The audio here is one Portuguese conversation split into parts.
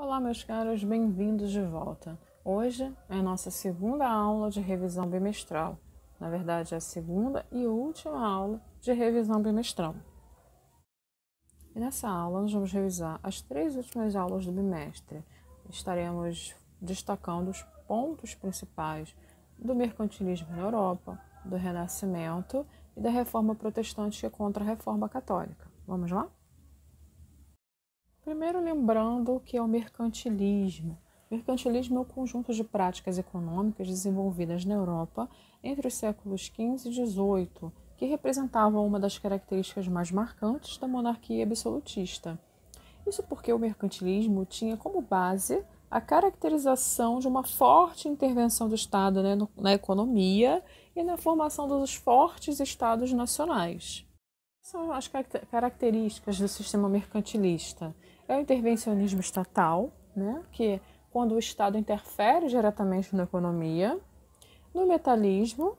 Olá, meus caros, bem-vindos de volta. Hoje é a nossa segunda aula de revisão bimestral. Na verdade, é a segunda e última aula de revisão bimestral. E nessa aula, nós vamos revisar as 3 últimas aulas do bimestre. Estaremos destacando os pontos principais do mercantilismo na Europa, do Renascimento e da Reforma Protestante contra a Reforma Católica. Vamos lá? Primeiro, lembrando o que é o mercantilismo. O mercantilismo é o conjunto de práticas econômicas desenvolvidas na Europa entre os séculos XV e XVIII, que representavam uma das características mais marcantes da monarquia absolutista. Isso porque o mercantilismo tinha como base a caracterização de uma forte intervenção do Estado, na economia e na formação dos fortes estados nacionais. São as características do sistema mercantilista. É o intervencionismo estatal, que é quando o Estado interfere diretamente na economia. No metalismo,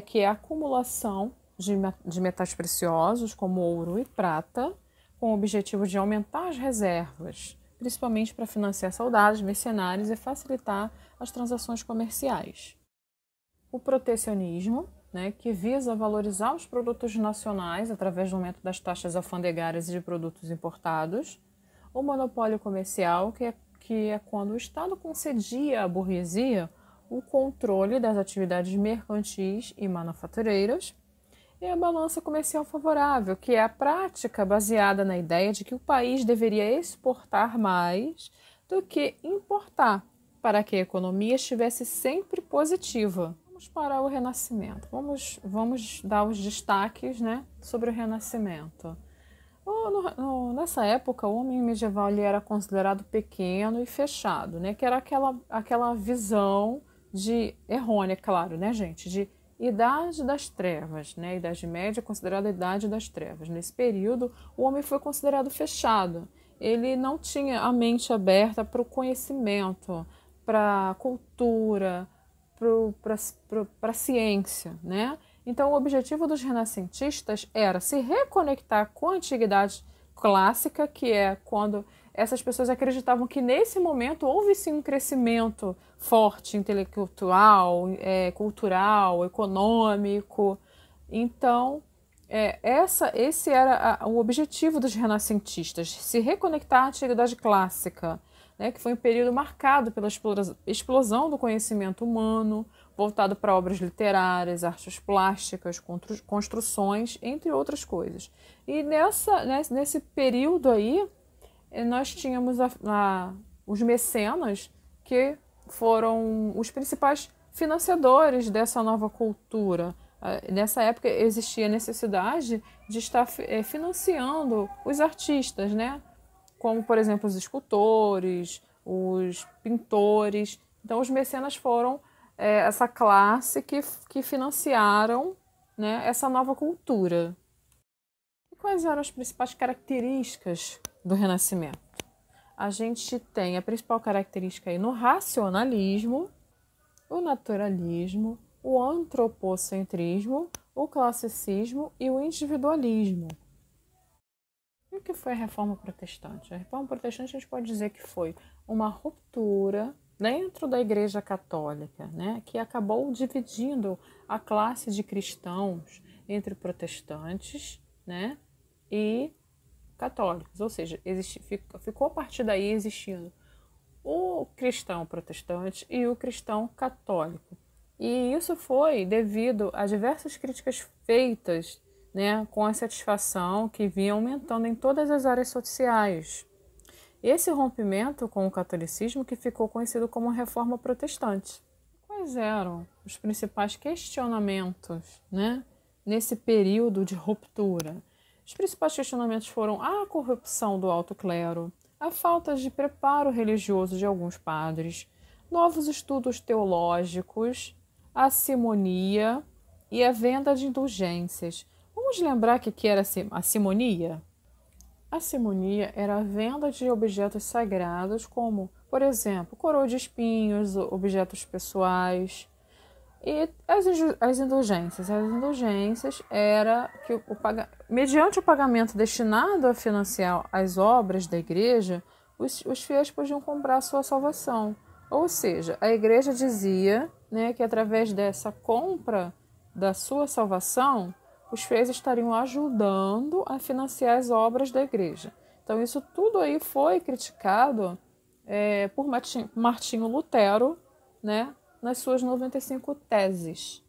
que é a acumulação de metais preciosos, como ouro e prata, com o objetivo de aumentar as reservas, principalmente para financiar soldados, mercenários e facilitar as transações comerciais. O protecionismo, que visa valorizar os produtos nacionais através do aumento das taxas alfandegárias e de produtos importados. O monopólio comercial, que é quando o Estado concedia à burguesia o controle das atividades mercantis e manufatureiras. E a balança comercial favorável, que é a prática baseada na ideia de que o país deveria exportar mais do que importar, para que a economia estivesse sempre positiva. Vamos para o Renascimento. Vamos dar os destaques, sobre o Renascimento. Nessa época, o homem medieval ele era considerado pequeno e fechado, que era aquela visão errônea, claro, gente, de Idade das Trevas, Idade Média é considerada a Idade das Trevas. Nesse período, o homem foi considerado fechado. Ele não tinha a mente aberta para o conhecimento, para a cultura, para a ciência, Então, o objetivo dos renascentistas era se reconectar com a antiguidade clássica, que é quando essas pessoas acreditavam que nesse momento houve sim um crescimento forte, intelectual, cultural, econômico. Então, esse era o objetivo dos renascentistas, se reconectar à antiguidade clássica, que foi um período marcado pela explosão do conhecimento humano, voltado para obras literárias, artes plásticas, construções, entre outras coisas. E nesse período aí, nós tínhamos os mecenas, que foram os principais financiadores dessa nova cultura. Nessa época existia a necessidade de estar financiando os artistas, como, por exemplo, os escultores, os pintores. Então, os mecenas foram essa classe que financiaram essa nova cultura. E quais eram as principais características do Renascimento? A gente tem a principal característica aí no racionalismo, o naturalismo, o antropocentrismo, o classicismo e o individualismo. E o que foi a Reforma Protestante? A Reforma Protestante a gente pode dizer que foi uma ruptura dentro da Igreja Católica, que acabou dividindo a classe de cristãos entre protestantes, e católicos. Ou seja, ficou a partir daí existindo o cristão protestante e o cristão católico. E isso foi devido a diversas críticas feitas, com a satisfação que vinha aumentando em todas as áreas sociais. Esse rompimento com o catolicismo que ficou conhecido como Reforma Protestante. Quais eram os principais questionamentos, nesse período de ruptura? Os principais questionamentos foram a corrupção do alto clero, a falta de preparo religioso de alguns padres, novos estudos teológicos, a simonia e a venda de indulgências. Vamos lembrar que era a simonia? A simonia era a venda de objetos sagrados, como, por exemplo, coroa de espinhos, objetos pessoais. E as indulgências? As indulgências era que, mediante o pagamento destinado a financiar as obras da igreja, os fiéis podiam comprar a sua salvação. Ou seja, a igreja dizia, né, que através dessa compra da sua salvação, os fiéis estariam ajudando a financiar as obras da igreja. Então, isso tudo aí foi criticado por Martinho Lutero, né, nas suas 95 teses.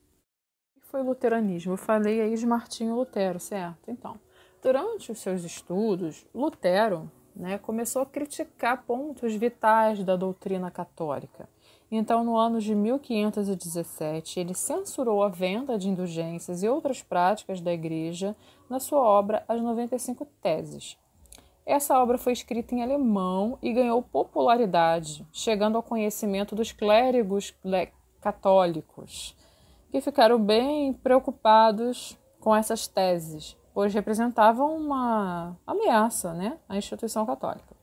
O que foi o luteranismo? Eu falei aí de Martinho Lutero, certo? Então, durante os seus estudos, Lutero, né, começou a criticar pontos vitais da doutrina católica. Então, no ano de 1517, ele censurou a venda de indulgências e outras práticas da Igreja na sua obra As 95 Teses. Essa obra foi escrita em alemão e ganhou popularidade, chegando ao conhecimento dos clérigos católicos, que ficaram bem preocupados com essas teses, pois representavam uma ameaça, né, à instituição católica.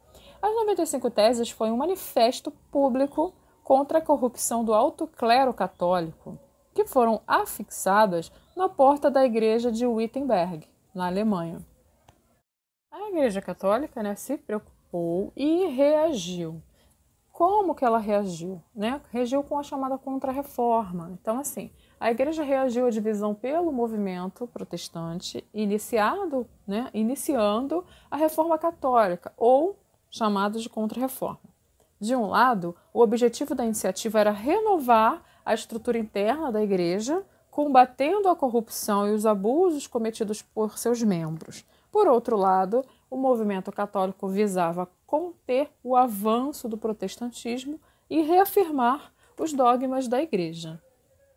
As 95 Teses foi um manifesto público contra a corrupção do alto clero católico, que foram afixadas na porta da igreja de Wittenberg, na Alemanha. A Igreja Católica, né, se preocupou e reagiu. Como que ela reagiu? Né? Reagiu com a chamada Contra-Reforma. Então, assim, a Igreja reagiu à divisão pelo movimento protestante iniciando a Reforma Católica, ou chamada de Contra-Reforma. De um lado, o objetivo da iniciativa era renovar a estrutura interna da Igreja, combatendo a corrupção e os abusos cometidos por seus membros. Por outro lado, o movimento católico visava conter o avanço do protestantismo e reafirmar os dogmas da Igreja.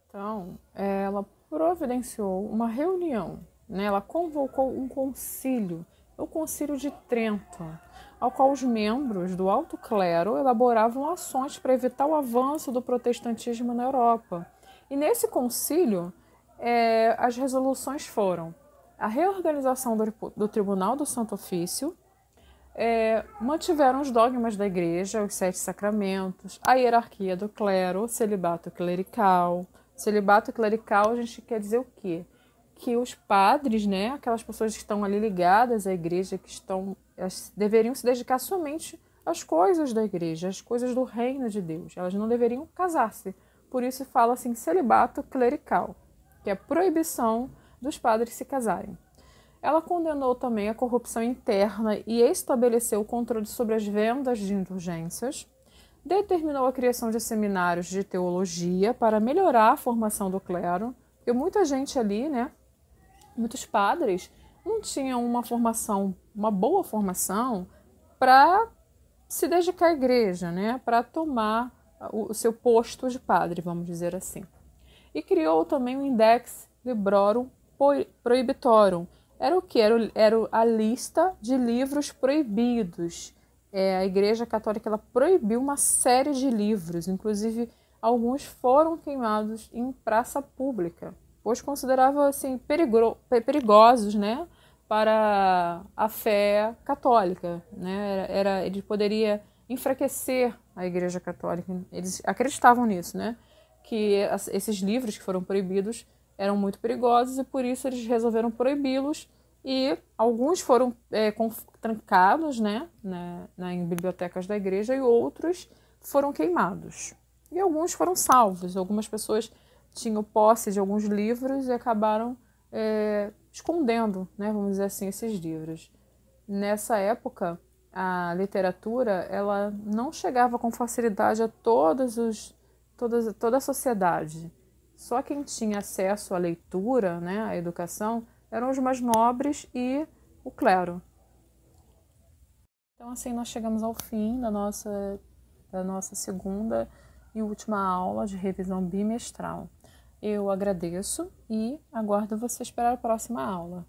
Então, ela providenciou uma reunião, né? Ela convocou um concílio, o Concílio de Trento, ao qual os membros do alto clero elaboravam ações para evitar o avanço do protestantismo na Europa. E nesse concílio, as resoluções foram a reorganização do Tribunal do Santo Ofício, mantiveram os dogmas da Igreja, os 7 sacramentos, a hierarquia do clero, o celibato clerical. Celibato clerical, a gente quer dizer o quê? Que os padres, né, aquelas pessoas que estão ali ligadas à Igreja, elas deveriam se dedicar somente às coisas da Igreja, às coisas do reino de Deus. Elas não deveriam casar-se. Por isso fala assim, celibato clerical, que é a proibição dos padres se casarem. Ela condenou também a corrupção interna e estabeleceu o controle sobre as vendas de indulgências, determinou a criação de seminários de teologia para melhorar a formação do clero, porque muita gente ali, né, muitos padres, não tinham uma boa formação para se dedicar à igreja, né, para tomar o seu posto de padre, vamos dizer assim. E criou também o Index Librorum Prohibitorum. Era o que? Era a lista de livros proibidos. A Igreja Católica ela proibiu uma série de livros, inclusive alguns foram queimados em praça pública, pois considerava assim, perigosos, né, para a fé católica. Né? Ele poderia enfraquecer a Igreja Católica. Eles acreditavam nisso, né? Que esses livros que foram proibidos eram muito perigosos e por isso eles resolveram proibi-los e alguns foram trancados, né, em bibliotecas da igreja e outros foram queimados. E alguns foram salvos. Algumas pessoas tinham posse de alguns livros e acabaram escondendo, né, vamos dizer assim, esses livros. Nessa época, a literatura ela não chegava com facilidade a toda a sociedade. Só quem tinha acesso à leitura, né, à educação, eram os mais nobres e o clero. Então, assim, nós chegamos ao fim da nossa segunda e última aula de revisão bimestral. Eu agradeço e aguardo vocês para a próxima aula.